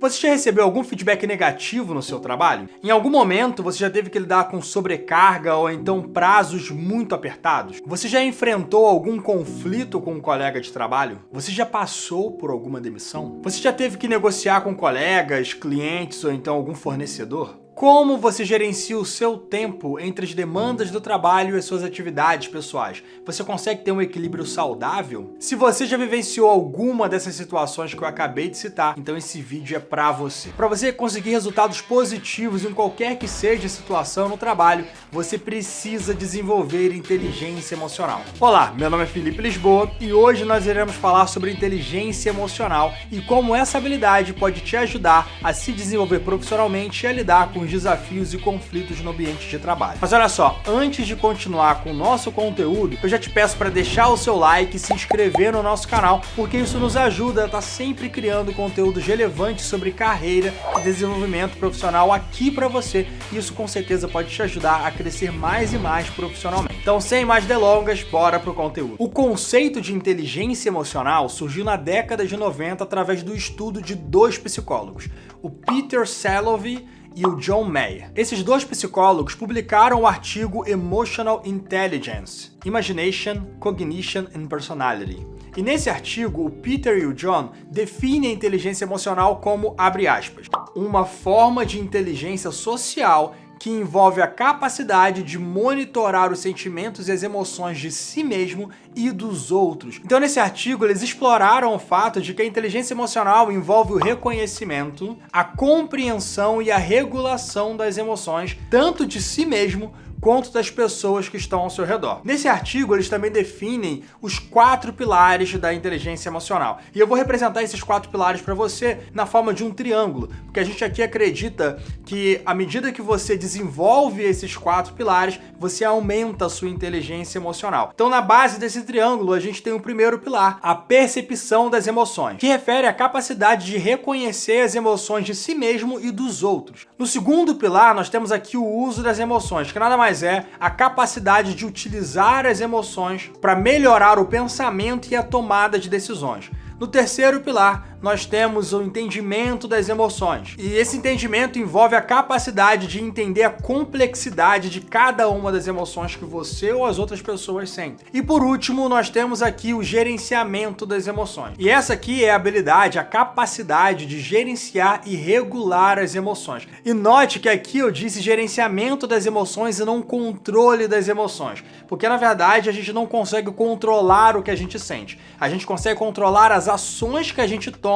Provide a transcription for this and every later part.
Você já recebeu algum feedback negativo no seu trabalho? Em algum momento você já teve que lidar com sobrecarga ou então prazos muito apertados? Você já enfrentou algum conflito com um colega de trabalho? Você já passou por alguma demissão? Você já teve que negociar com colegas, clientes ou então algum fornecedor? Como você gerencia o seu tempo entre as demandas do trabalho e as suas atividades pessoais? Você consegue ter um equilíbrio saudável? Se você já vivenciou alguma dessas situações que eu acabei de citar, então esse vídeo é pra você. Para você conseguir resultados positivos em qualquer que seja a situação no trabalho, você precisa desenvolver inteligência emocional. Olá, meu nome é Felipe Lisboa e hoje nós iremos falar sobre inteligência emocional e como essa habilidade pode te ajudar a se desenvolver profissionalmente e a lidar com desafios e conflitos no ambiente de trabalho. Mas olha só, antes de continuar com o nosso conteúdo, eu já te peço para deixar o seu like e se inscrever no nosso canal, porque isso nos ajuda a estar sempre criando conteúdos relevantes sobre carreira e desenvolvimento profissional aqui para você, e isso com certeza pode te ajudar a crescer mais e mais profissionalmente. Então, sem mais delongas, bora pro conteúdo. O conceito de inteligência emocional surgiu na década de 90 através do estudo de dois psicólogos, o Peter Salovey e o John Mayer. Esses dois psicólogos publicaram o artigo Emotional Intelligence, Imagination, Cognition and Personality. E nesse artigo, o Peter e o John definem a inteligência emocional como, abre aspas, uma forma de inteligência social que envolve a capacidade de monitorar os sentimentos e as emoções de si mesmo e dos outros. Então, nesse artigo, eles exploraram o fato de que a inteligência emocional envolve o reconhecimento, a compreensão e a regulação das emoções, tanto de si mesmo quanto das pessoas que estão ao seu redor. Nesse artigo, eles também definem os 4 pilares da inteligência emocional. E eu vou representar esses 4 pilares para você na forma de um triângulo, porque a gente aqui acredita que à medida que você desenvolve esses 4 pilares, você aumenta a sua inteligência emocional. Então, na base desse triângulo, a gente tem o primeiro pilar, a percepção das emoções, que refere à capacidade de reconhecer as emoções de si mesmo e dos outros. No segundo pilar, nós temos aqui o uso das emoções, que nada mais é a capacidade de utilizar as emoções para melhorar o pensamento e a tomada de decisões. No terceiro pilar, nós temos o entendimento das emoções. E esse entendimento envolve a capacidade de entender a complexidade de cada uma das emoções que você ou as outras pessoas sentem. E por último, nós temos aqui o gerenciamento das emoções. E essa aqui é a habilidade, a capacidade de gerenciar e regular as emoções. E note que aqui eu disse gerenciamento das emoções e não controle das emoções. Porque na verdade a gente não consegue controlar o que a gente sente. A gente consegue controlar as ações que a gente toma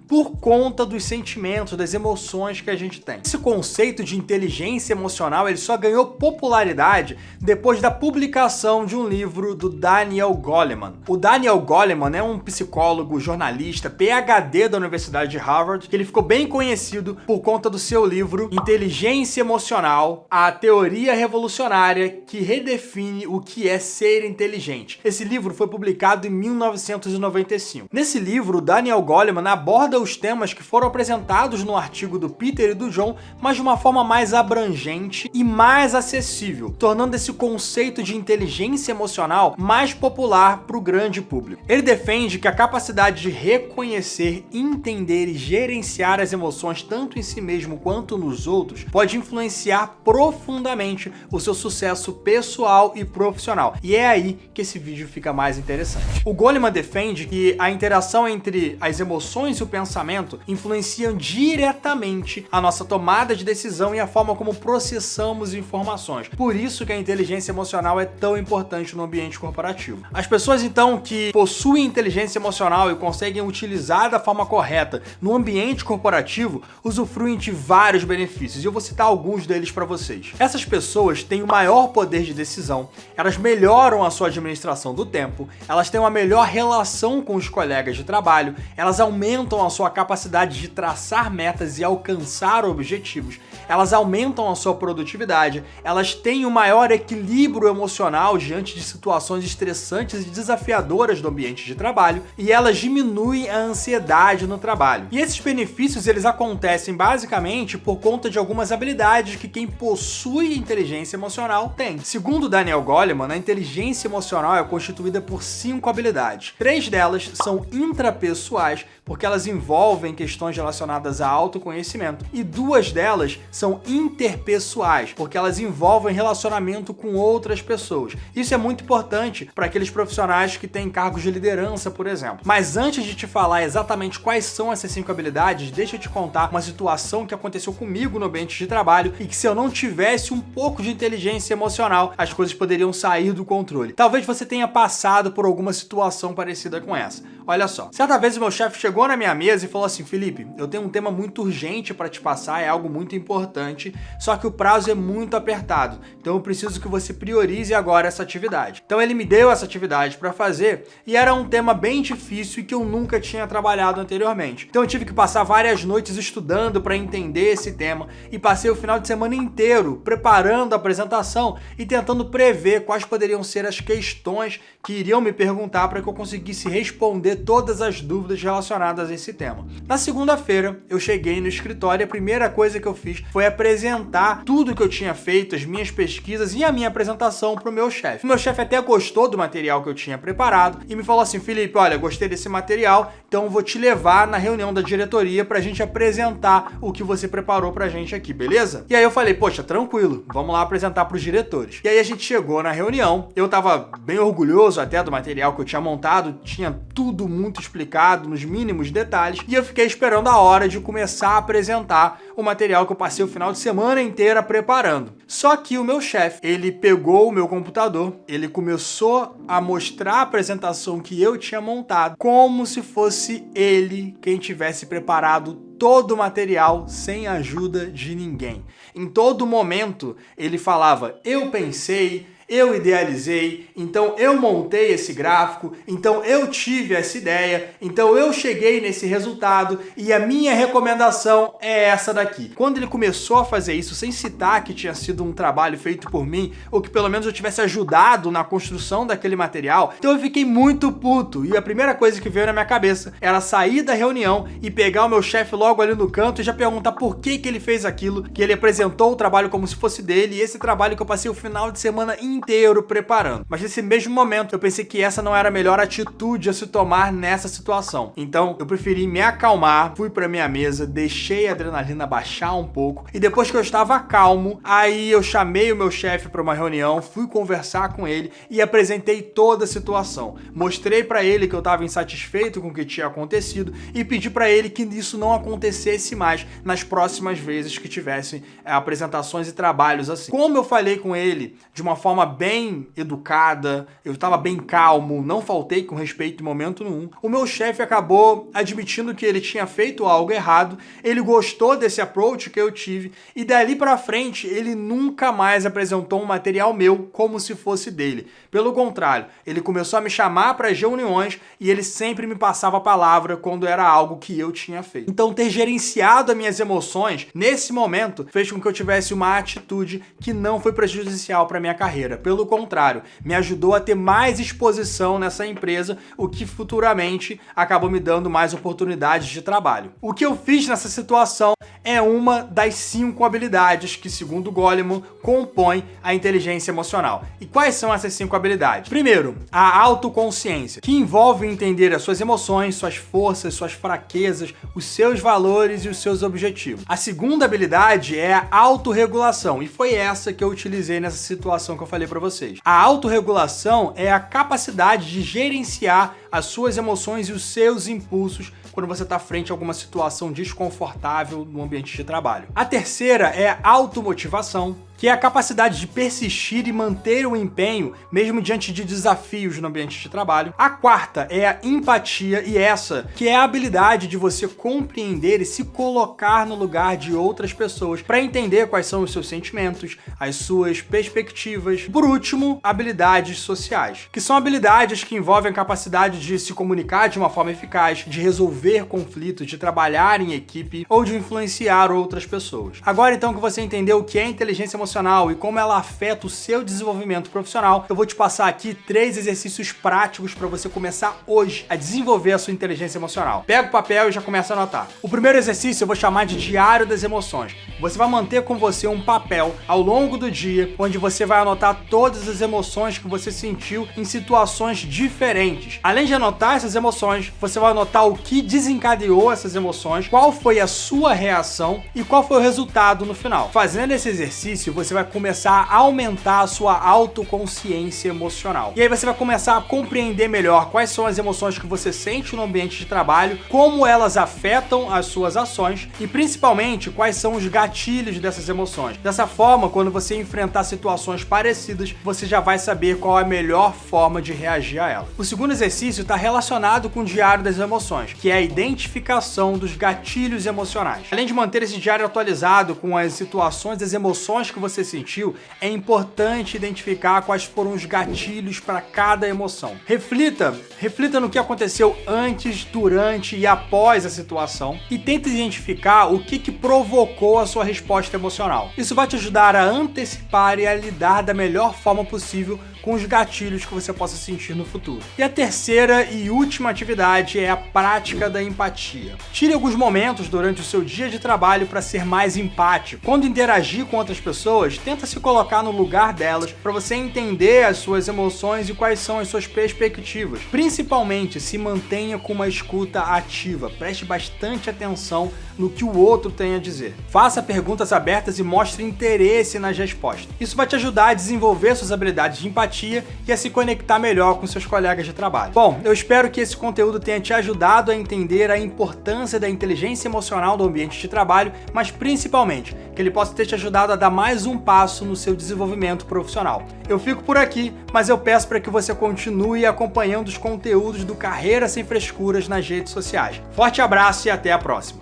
por conta dos sentimentos, das emoções que a gente tem. Esse conceito de inteligência emocional ele só ganhou popularidade depois da publicação de um livro do Daniel Goleman. O Daniel Goleman é um psicólogo, jornalista, PhD da Universidade de Harvard, que ele ficou bem conhecido por conta do seu livro Inteligência Emocional, a teoria revolucionária que redefine o que é ser inteligente. Esse livro foi publicado em 1995. Nesse livro, o Daniel Goleman aborda os temas que foram apresentados no artigo do Peter e do John, mas de uma forma mais abrangente e mais acessível, tornando esse conceito de inteligência emocional mais popular para o grande público. Ele defende que a capacidade de reconhecer, entender e gerenciar as emoções tanto em si mesmo quanto nos outros pode influenciar profundamente o seu sucesso pessoal e profissional. E é aí que esse vídeo fica mais interessante. O Goleman defende que a interação entre as emoções e o pensamento influenciam diretamente a nossa tomada de decisão e a forma como processamos informações. Por isso que a inteligência emocional é tão importante no ambiente corporativo. As pessoas, então, que possuem inteligência emocional e conseguem utilizar da forma correta no ambiente corporativo, usufruem de vários benefícios, e eu vou citar alguns deles para vocês. Essas pessoas têm o maior poder de decisão, elas melhoram a sua administração do tempo, elas têm uma melhor relação com os colegas de trabalho, elas aumentam a sua capacidade de traçar metas e alcançar objetivos, elas aumentam a sua produtividade, elas têm um maior equilíbrio emocional diante de situações estressantes e desafiadoras do ambiente de trabalho, e elas diminuem a ansiedade no trabalho. E esses benefícios eles acontecem basicamente por conta de algumas habilidades que quem possui inteligência emocional tem. Segundo Daniel Goleman, a inteligência emocional é constituída por 5 habilidades. 3 delas são intrapessoais, porque elas envolvem questões relacionadas a autoconhecimento. E 2 delas são interpessoais, porque elas envolvem relacionamento com outras pessoas. Isso é muito importante para aqueles profissionais que têm cargos de liderança, por exemplo. Mas antes de te falar exatamente quais são essas 5 habilidades, deixa eu te contar uma situação que aconteceu comigo no ambiente de trabalho e que, se eu não tivesse um pouco de inteligência emocional, as coisas poderiam sair do controle. Talvez você tenha passado por alguma situação parecida com essa. Olha só, certa vez o meu chefe chegou na minha mesa e falou assim: Felipe, eu tenho um tema muito urgente para te passar, é algo muito importante, só que o prazo é muito apertado, então eu preciso que você priorize agora essa atividade. Então ele me deu essa atividade para fazer e era um tema bem difícil e que eu nunca tinha trabalhado anteriormente. Então eu tive que passar várias noites estudando para entender esse tema e passei o final de semana inteiro preparando a apresentação e tentando prever quais poderiam ser as questões que iriam me perguntar para que eu conseguisse responder todas as dúvidas relacionadas a esse tema. Na segunda-feira, eu cheguei no escritório e a primeira coisa que eu fiz foi apresentar tudo que eu tinha feito, as minhas pesquisas e a minha apresentação para o meu chefe. O meu chefe até gostou do material que eu tinha preparado e me falou assim: Felipe, olha, gostei desse material, então eu vou te levar na reunião da diretoria para a gente apresentar o que você preparou para a gente aqui, beleza? E aí eu falei: poxa, tranquilo, vamos lá apresentar para os diretores. E aí a gente chegou na reunião, eu tava bem orgulhoso até do material que eu tinha montado, tinha tudo muito explicado nos mínimos detalhes, e eu fiquei esperando a hora de começar a apresentar o material que eu passei o final de semana inteira preparando. Só que o meu chefe, ele pegou o meu computador, ele começou a mostrar a apresentação que eu tinha montado como se fosse ele quem tivesse preparado todo o material sem a ajuda de ninguém. Em todo momento ele falava: eu pensei, eu idealizei, então eu montei esse gráfico, então eu tive essa ideia, então eu cheguei nesse resultado e a minha recomendação é essa daqui. Quando ele começou a fazer isso sem citar que tinha sido um trabalho feito por mim, ou que pelo menos eu tivesse ajudado na construção daquele material, então eu fiquei muito puto e a primeira coisa que veio na minha cabeça era sair da reunião e pegar o meu chefe logo ali no canto e já perguntar por que ele fez aquilo, que ele apresentou o trabalho como se fosse dele, e esse trabalho que eu passei o final de semana inteiro preparando. Mas nesse mesmo momento eu pensei que essa não era a melhor atitude a se tomar nessa situação. Então eu preferi me acalmar, fui pra minha mesa, deixei a adrenalina baixar um pouco e depois que eu estava calmo, aí eu chamei o meu chefe para uma reunião, fui conversar com ele e apresentei toda a situação. Mostrei pra ele que eu estava insatisfeito com o que tinha acontecido e pedi pra ele que isso não acontecesse mais nas próximas vezes que tivessem apresentações e trabalhos assim. Como eu falei com ele de uma forma bem educada, eu estava bem calmo, não faltei com respeito em momento nenhum, o meu chefe acabou admitindo que ele tinha feito algo errado, ele gostou desse approach que eu tive e dali pra frente ele nunca mais apresentou um material meu como se fosse dele. Pelo contrário, ele começou a me chamar para as reuniões e ele sempre me passava a palavra quando era algo que eu tinha feito. Então ter gerenciado as minhas emoções nesse momento fez com que eu tivesse uma atitude que não foi prejudicial para minha carreira. Pelo contrário, me ajudou a ter mais exposição nessa empresa, o que futuramente acabou me dando mais oportunidades de trabalho. O que eu fiz nessa situação é uma das 5 habilidades que, segundo Goleman, compõem a inteligência emocional. E quais são essas 5 habilidades? Primeiro, a autoconsciência, que envolve entender as suas emoções, suas forças, suas fraquezas, os seus valores e os seus objetivos. A segunda habilidade é a autorregulação, e foi essa que eu utilizei nessa situação que eu falei para vocês. A autorregulação é a capacidade de gerenciar as suas emoções e os seus impulsos quando você está frente a alguma situação desconfortável no ambiente de trabalho. A terceira é a automotivação, que é a capacidade de persistir e manter o empenho mesmo diante de desafios no ambiente de trabalho. A quarta é a empatia, e essa que é a habilidade de você compreender e se colocar no lugar de outras pessoas para entender quais são os seus sentimentos, as suas perspectivas. Por último, habilidades sociais, que são habilidades que envolvem a capacidade de se comunicar de uma forma eficaz, de resolver conflitos, de trabalhar em equipe ou de influenciar outras pessoas. Agora então que você entendeu o que é inteligência emocional, emocional e como ela afeta o seu desenvolvimento profissional, eu vou te passar aqui 3 exercícios práticos para você começar hoje a desenvolver a sua inteligência emocional. Pega o papel e já começa a anotar. O primeiro exercício eu vou chamar de diário das emoções. Você vai manter com você um papel ao longo do dia, onde você vai anotar todas as emoções que você sentiu em situações diferentes. Além de anotar essas emoções, você vai anotar o que desencadeou essas emoções, qual foi a sua reação e qual foi o resultado no final. Fazendo esse exercício, você vai começar a aumentar a sua autoconsciência emocional. E aí você vai começar a compreender melhor quais são as emoções que você sente no ambiente de trabalho, como elas afetam as suas ações e principalmente quais são os gatilhos dessas emoções. Dessa forma, quando você enfrentar situações parecidas, você já vai saber qual é a melhor forma de reagir a ela. O segundo exercício está relacionado com o diário das emoções, que é a identificação dos gatilhos emocionais. Além de manter esse diário atualizado com as situações e as emoções que você sentiu, é importante identificar quais foram os gatilhos para cada emoção. Reflita no que aconteceu antes, durante e após a situação e tente identificar o que provocou a sua resposta emocional. Isso vai te ajudar a antecipar e a lidar da melhor forma possível com os gatilhos que você possa sentir no futuro. E a terceira e última atividade é a prática da empatia. Tire alguns momentos durante o seu dia de trabalho para ser mais empático. Quando interagir com outras pessoas, tenta se colocar no lugar delas para você entender as suas emoções e quais são as suas perspectivas. Principalmente, se mantenha com uma escuta ativa. Preste bastante atenção no que o outro tem a dizer. Faça perguntas abertas e mostre interesse nas respostas. Isso vai te ajudar a desenvolver suas habilidades de empatia e a se conectar melhor com seus colegas de trabalho. Bom, eu espero que esse conteúdo tenha te ajudado a entender a importância da inteligência emocional no ambiente de trabalho, mas principalmente que ele possa ter te ajudado a dar mais um passo no seu desenvolvimento profissional. Eu fico por aqui, mas eu peço para que você continue acompanhando os conteúdos do Carreira Sem Frescuras nas redes sociais. Forte abraço e até a próxima!